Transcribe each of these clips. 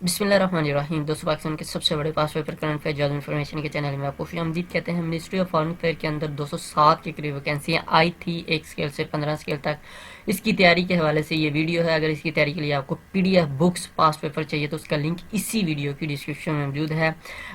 बिस्मिल्लाहिर्रहमानिर्रहीम। दोस्तों, पाकिस्तान के सबसे बड़े past paper current affair job information के चैनल में आपको खुशामदीद कहते हैं। मिनिस्ट्री ऑफ फॉरेन अफेयर के अंदर 207 के करीब वैकेंसियाँ आई थी, 1 स्केल से 15 स्केल तक। इसकी तैयारी के हवाले से ये वीडियो है। अगर इसकी तैयारी के लिए आपको PDF बुक्स पास पेपर चाहिए तो उसका लिंक इसी वीडियो की डिस्क्रिप्शन में मौजूद है।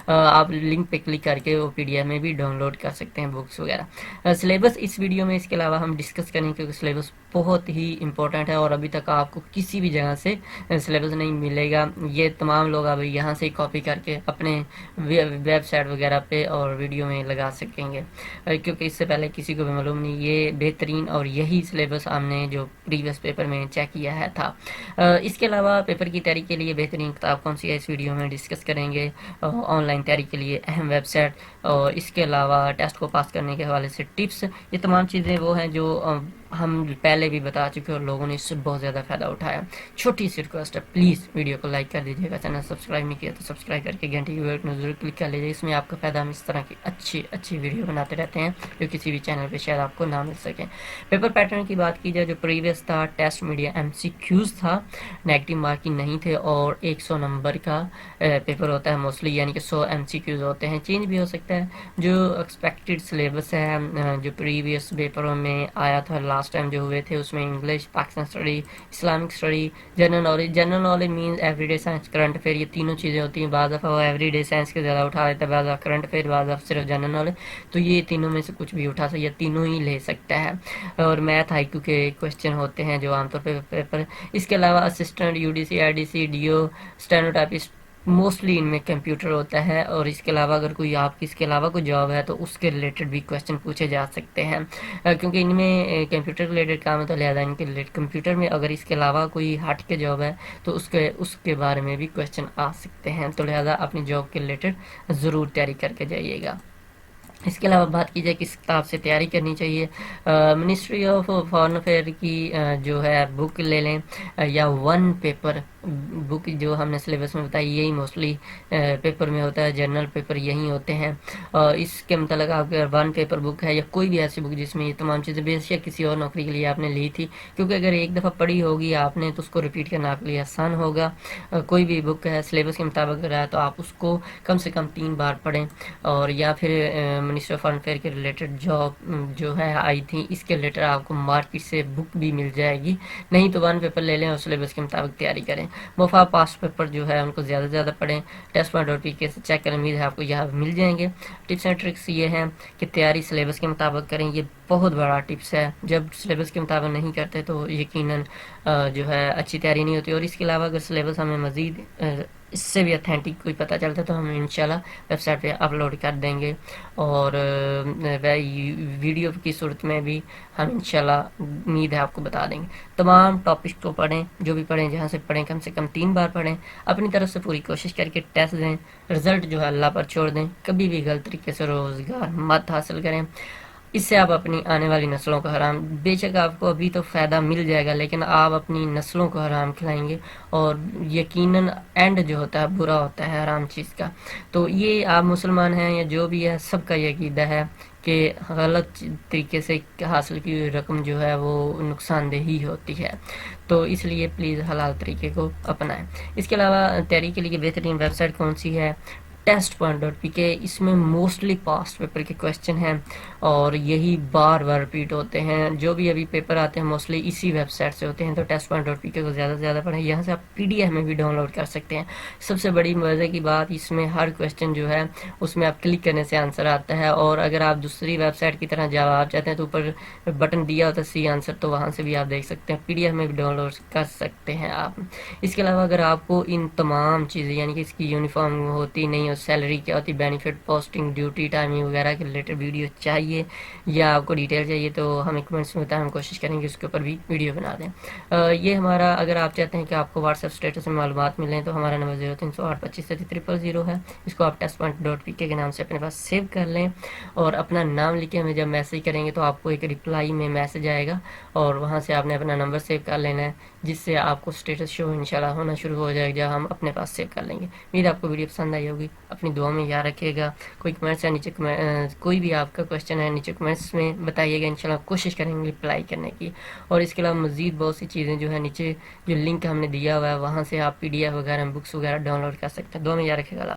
आप लिंक पे क्लिक करके वो PDF में भी डाउनलोड कर सकते हैं बुक्स वगैरह। सिलेबस इस वीडियो में इसके अलावा हम डिस्कस करेंगे क्योंकि सिलेबस बहुत ही इंपॉर्टेंट है और अभी तक आपको किसी भी जगह से सिलेबस नहीं मिलेगा। ये तमाम लोग अब यहाँ से कॉपी करके अपने वेबसाइट वगैरह पे और वीडियो में लगा सकेंगे, क्योंकि इससे पहले किसी को भी मालूम नहीं। ये बेहतरीन और यही सिलेबस हमने जो प्रीवियस पेपर में चेक किया है था। इसके अलावा पेपर की तैयारी के लिए बेहतरीन किताब कौन सी है इस वीडियो में डिस्कस करेंगे। ऑनलाइन तैयारी के लिए अहम वेबसाइट और इसके अलावा टेस्ट को पास करने के हवाले से टिप्स, ये तमाम चीज़ें वो हैं जो हम पहले भी बता चुके हैं और लोगों ने इससे बहुत ज़्यादा फ़ायदा उठाया। छोटी सी रिक्वेस्ट है, प्लीज़ वीडियो को लाइक कर दीजिएगा। चैनल सब्सक्राइब नहीं किया तो सब्सक्राइब करके घंटे की बटन जरूर क्लिक कर लीजिए। इसमें आपका फ़ायदा, हम इस तरह की अच्छी वीडियो बनाते रहते हैं जो किसी भी चैनल पे शायद आपको ना मिल सके। पेपर पैटर्न की बात की जाए, जो प्रीवियस था टेस्ट मीडिया MCQs था, नेगेटिव मार्किंग नहीं थे और 100 नंबर का पेपर होता है मोस्टली, यानी कि 100 MCQs होते हैं। चेंज भी हो सकता है। जो एक्सपेक्टेड सिलेबस है जो प्रीवियस पेपरों में आया था लास्ट टाइम जो हुए थे, उसमें English, Pakistan study, Islamic study, general knowledge means everyday science, current affair, ये तीनों चीज़ें होती हैं। बाद दफ़ा वो एवरीडे साइंस के ज़्यादा उठा लेता है, बाद दफ़ा करंट अफेयर, बाद दफ़ा सिर्फ जनरल नॉलेज। तो ये तीनों में से कुछ भी उठा सकता, ये तीनों ही ले सकता है। और मैथ IQ के क्वेश्चन होते हैं जो आमतौर पर पेपर। इसके अलावा assistant, UDC, IDC, DO, stenotypist, mostly इनमें कंप्यूटर होता है। और इसके अलावा अगर कोई आपकी इसके अलावा कोई जॉब है तो उसके रिलेटेड भी क्वेश्चन पूछे जा सकते हैं, क्योंकि इनमें कंप्यूटर रिलेटेड काम है तो लिहाजा इनके रिलेटेड कंप्यूटर में अगर इसके अलावा कोई हट के जॉब है तो उसके बारे में भी क्वेश्चन आ सकते हैं। तो लिहाजा अपनी जॉब के रिलेटेड ज़रूर तैयारी करके जाइएगा। इसके अलावा बात की जाए किस किताब से तैयारी करनी चाहिए, मिनिस्ट्री ऑफ फॉरेन अफेयर की जो है बुक ले लें, या वन पेपर बुक जो हमने सिलेबस में बताई, यही मोस्टली पेपर में होता है। जर्नल पेपर यही होते हैं। इसके मतलब आपके वन पेपर बुक है या कोई भी ऐसी बुक जिसमें ये तमाम चीज़ें, बेशक किसी और नौकरी के लिए आपने ली थी, क्योंकि अगर एक दफ़ा पढ़ी होगी आपने तो उसको रिपीट करना आपके लिए आसान होगा। कोई भी बुक है सिलेबस के मुताबिक अगर है तो आप उसको कम से कम 3 बार पढ़ें। और या फिर मिनिस्ट्री ऑफ फॉरेन अफेयर के रिलेटेड जॉब जो है आई थी, इसके रिलेटेड आपको मार्केट से बुक भी मिल जाएगी। नहीं तो वन पेपर ले लें और सिलेबस के मुताबिक तैयारी करें। मुफा पास पेपर जो है उनको ज़्यादा से ज़्यादा पढ़ें। टेस्ट.pk से चेक करें, उम्मीद है आपको यहाँ मिल जाएंगे। टिप्स एंड ट्रिक्स ये हैं कि तैयारी सिलेबस के मुताबिक करें, ये बहुत बड़ा टिप्स है। जब सिलेबस के मुताबिक नहीं करते तो यकीनन जो है अच्छी तैयारी नहीं होती। और इसके अलावा अगर सिलेबस हमें मज़ीद इससे भी अथेंटिक कोई पता चलता है तो हम इंशाल्लाह वेबसाइट पे अपलोड कर देंगे। और वीडियो की सूरत में भी हम इंशाल्लाह उम्मीद है आपको बता देंगे। तमाम टॉपिक को पढ़ें, जो भी पढ़ें जहाँ से पढ़ें कम से कम 3 बार पढ़ें। अपनी तरफ से पूरी कोशिश करके टेस्ट दें, रिज़ल्ट जो है अल्लाह पर छोड़ दें। कभी भी गलत तरीके से रोज़गार मत हासिल करें, इससे आप अपनी आने वाली नस्लों को हराम, बेशक आपको अभी तो फ़ायदा मिल जाएगा लेकिन आप अपनी नस्लों को हराम खिलाएंगे और यकीनन एंड जो होता है बुरा होता है हराम चीज़ का। तो ये आप मुसलमान हैं या जो भी है, सबका ये अक़ीदा है कि गलत तरीके से हासिल की हुई रकम जो है वो नुकसानदेह ही होती है। तो इसलिए प्लीज़ हलाल तरीके को अपनाएं। इसके अलावा तैयारी के लिए बेहतरीन वेबसाइट कौन सी है, test.pk। इसमें मोस्टली पास्ट पेपर के क्वेश्चन हैं और यही बार बार रिपीट होते हैं। जो भी अभी पेपर आते हैं मोस्टली इसी वेबसाइट से होते हैं। तो test.pk को ज़्यादा से ज़्यादा पढ़ें। यहाँ से आप PDF में भी डाउनलोड कर सकते हैं। सबसे बड़ी मज़े की बात, इसमें हर क्वेश्चन जो है उसमें आप क्लिक करने से आंसर आता है। और अगर आप दूसरी वेबसाइट की तरह जवाब चाहते हैं तो ऊपर बटन दिया होता है सी आंसर, तो वहाँ से भी आप देख सकते हैं। PDF में भी डाउनलोड कर सकते हैं आप। इसके अलावा अगर आपको इन तमाम चीज़ें यानी कि इसकी यूनिफॉर्म होती नहीं, सैलरी क्या होती, बेनिफिट, पोस्टिंग, ड्यूटी टाइमिंग वगैरह के रिलेटेड वीडियो चाहिए या आपको डिटेल चाहिए तो हमें कमेंट्स में बताएं, हम कोशिश करेंगे उसके ऊपर भी वीडियो बना दें। ये हमारा, अगर आप चाहते हैं कि आपको व्हाट्सएप स्टेटस में मालूमात मिलें तो हमारा नंबर 0308253300 है। इसको आप test.pk के नाम से अपने पास सेव कर लें और अपना नाम लिख के हमें जब मैसेज करेंगे तो आपको एक रिप्लाई में मैसेज आएगा और वहाँ से आपने अपना नंबर सेव कर लेना है, जिससे आपको स्टेटस शो इंशाल्लाह होना शुरू हो जाएगा जब हम अपने पास सेव कर लेंगे। उम्मीद आपको वीडियो पसंद आई होगी। اپنی دعا میں یاد رکھیے گا. کوئی کمنٹس ہے نیچے کوئی بھی آپ کا کوشچن ہے نیچے کمنٹس میں بتائیے گا، انشاءاللہ کوشش کریں گے رپلائی کرنے کی. اور اس کے علاوہ مزید بہت سی چیزیں جو ہے نیچے جو لنک ہم نے دیا ہوا ہے وہاں سے آپ PDF وغیرہ بکس وغیرہ ڈاؤن لوڈ کر سکتے ہیں. دعا میں یاد رکھیے گا.